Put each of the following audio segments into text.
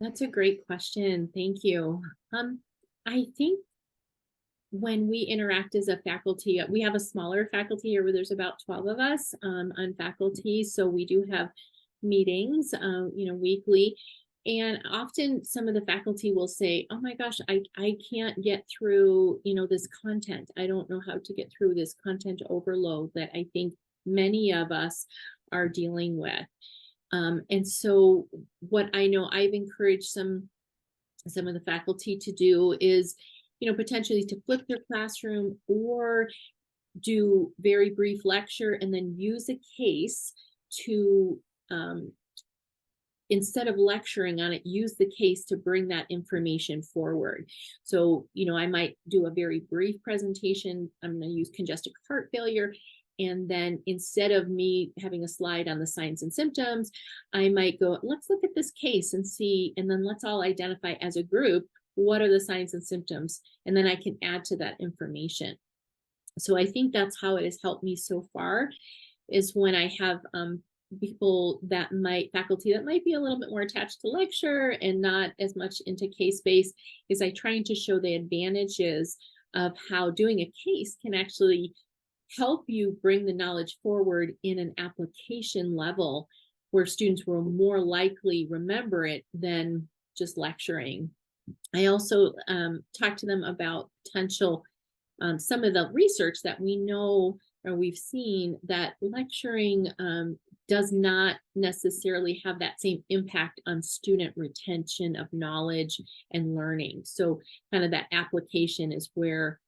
That's a great question. Thank you. I think when we interact as a faculty, we have a smaller faculty here where there's about 12 of us on faculty. So we do have meetings, weekly. And often some of the faculty will say, oh my gosh, I can't get through, this content. I don't know how to get through this content overload that I think many of us are dealing with. And so what I know I've encouraged some of the faculty to do is, potentially to flip their classroom or do very brief lecture and then use a case to, instead of lecturing on it, use the case to bring that information forward. So, I might do a very brief presentation. I'm going to use congestive heart failure. And then instead of me having a slide on the signs and symptoms, I might go, let's look at this case and see, and then let's all identify as a group, what are the signs and symptoms? And then I can add to that information. So I think that's how it has helped me so far, is when I have people faculty that might be a little bit more attached to lecture and not as much into case-based, is I trying to show the advantages of how doing a case can actually help you bring the knowledge forward in an application level where students will more likely remember it than just lecturing. I also talk to them about potential, some of the research that we know or we've seen that lecturing does not necessarily have that same impact on student retention of knowledge and learning. So kind of that application is where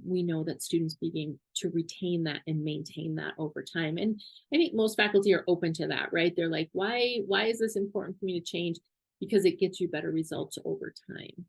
we know that students begin to retain that and maintain that over time. And I think most faculty are open to that, right? They're like, why is this important for me to change? Because it gets you better results over time.